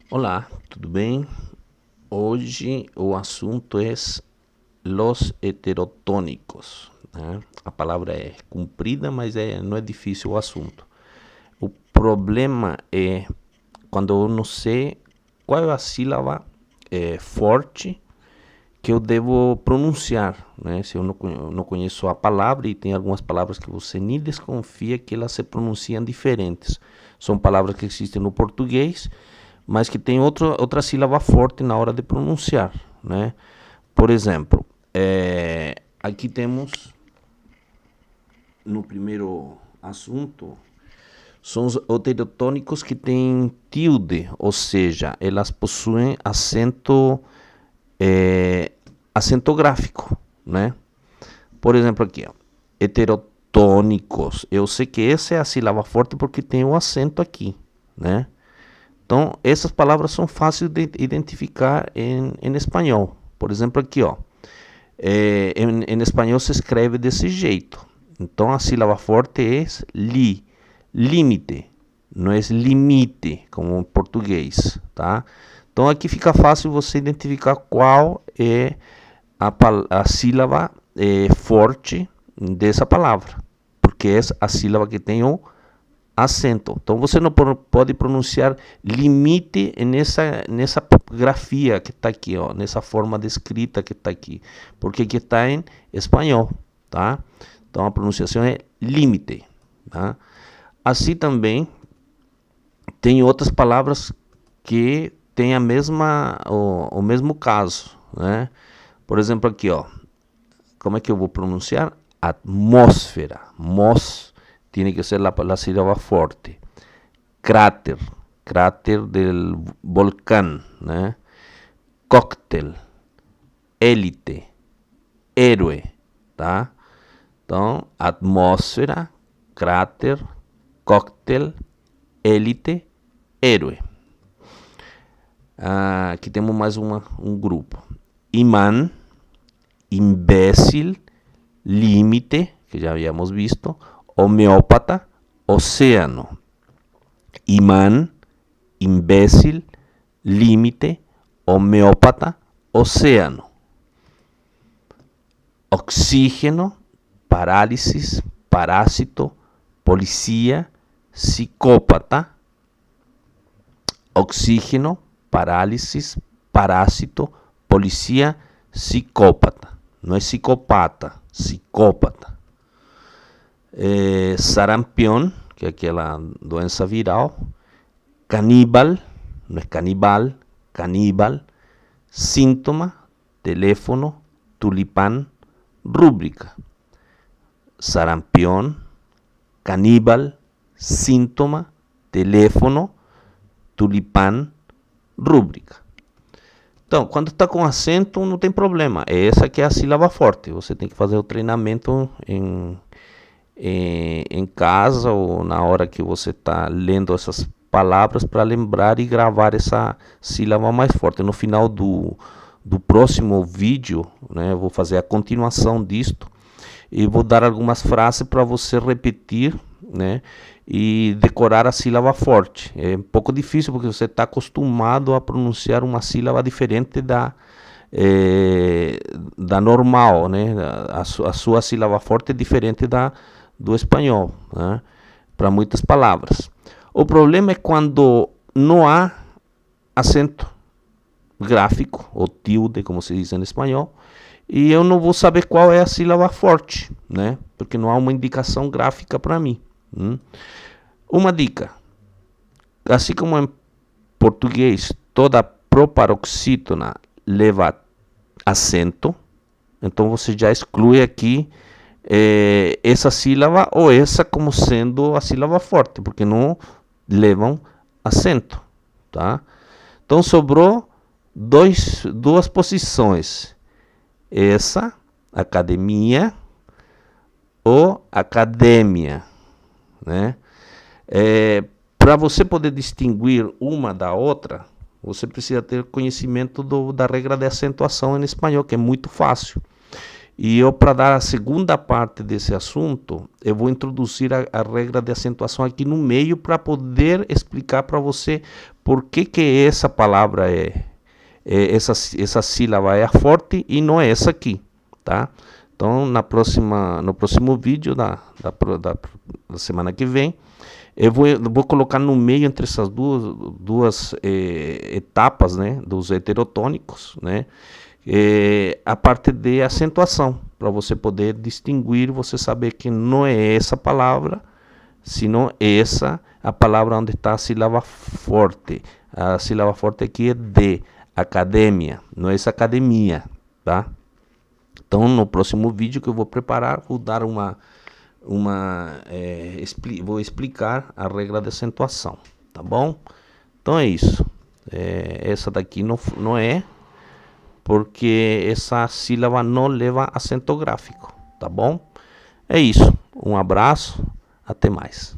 Olá, tudo bem? Hoje o assunto é los heterotônicos, né? A palavra é comprida, mas não é difícil o assunto. O problema é quando eu não sei qual é a sílaba forte que eu devo pronunciar, né? Se eu não conheço a palavra, e tem algumas palavras que você nem desconfia que elas se pronunciam diferentes. São palavras que existem no português, mas que tem outra sílaba forte na hora de pronunciar, né? Por exemplo, aqui temos no primeiro assunto, são os heterotônicos que têm tilde, ou seja, elas possuem acento gráfico, né? Por exemplo, aqui, ó, heterotônicos. Eu sei que essa é a sílaba forte porque tem o acento aqui, né? Então, essas palavras são fáceis de identificar em espanhol. Por exemplo, aqui, ó, em espanhol se escreve desse jeito. Então, a sílaba forte é límite, não é limite, como em português, tá? Então, aqui fica fácil você identificar qual é a sílaba forte dessa palavra, porque é a sílaba que tem o acento. Então você não pode pronunciar limite nessa grafia que está aqui, ó, nessa forma de escrita que está aqui, porque aqui está em espanhol, tá? Então a pronunciação é límite, tá? Assim também tem outras palavras que têm o mesmo caso, né? Por exemplo, aqui, ó, como é que eu vou pronunciar? Atmósfera, tiene que ser la sílaba fuerte. Cráter del volcán, ¿no? Cóctel, élite, héroe, tá? Então, atmósfera, cráter, cóctel, élite, héroe. Aqui temos mais um grupo. Imán, imbécil, límite, que ya habíamos visto, homeópata, océano, imán, imbécil, límite, homeópata, océano, oxígeno, parálisis, parásito, policía, psicópata, oxígeno, parálisis, parásito, policía, psicópata. Não é psicopata, psicópata. Sarampión, que é aquela doença viral. Caníbal, não é canibal, caníbal. Síntoma, teléfono, tulipán, rúbrica. Sarampión, caníbal, síntoma, teléfono, tulipán, rúbrica. Então, quando está com acento, não tem problema. Essa que é a sílaba forte. Você tem que fazer o treinamento em casa ou na hora que você está lendo essas palavras para lembrar e gravar essa sílaba mais forte. No final do próximo vídeo, né, eu vou fazer a continuação disto e vou dar algumas frases para você repetir, né, e decorar a sílaba forte. É um pouco difícil porque você está acostumado a pronunciar uma sílaba diferente da normal, né? A sua sílaba forte é diferente do espanhol, né? Para muitas palavras. O problema é quando não há acento gráfico, ou tilde, como se diz em espanhol, e eu não vou saber qual é a sílaba forte, né? Porque não há uma indicação gráfica para mim. Uma dica: assim como em português toda proparoxítona leva acento, então você já exclui aqui essa sílaba ou essa como sendo a sílaba forte, porque não levam acento, tá? Então sobrou duas posições: essa, academia, ou academia, né? Para você poder distinguir uma da outra, você precisa ter conhecimento da regra de acentuação em espanhol, que é muito fácil. E eu, para dar a segunda parte desse assunto, eu vou introduzir a regra de acentuação aqui no meio para poder explicar para você por que essa palavra essa sílaba é forte e não é essa aqui, tá? Então, no próximo vídeo da semana que vem, eu vou colocar no meio entre essas duas etapas, né, dos heterotônicos, né, a parte de acentuação, para você poder distinguir, você saber que não é essa palavra, senão essa, a palavra onde está a sílaba forte. A sílaba forte aqui é de, academia, não é essa academia, tá? Então, no próximo vídeo que eu vou preparar, vou dar vou explicar a regra de acentuação, tá bom? Então é isso. Essa daqui não é, porque essa sílaba não leva acento gráfico, tá bom? É isso. Um abraço, até mais.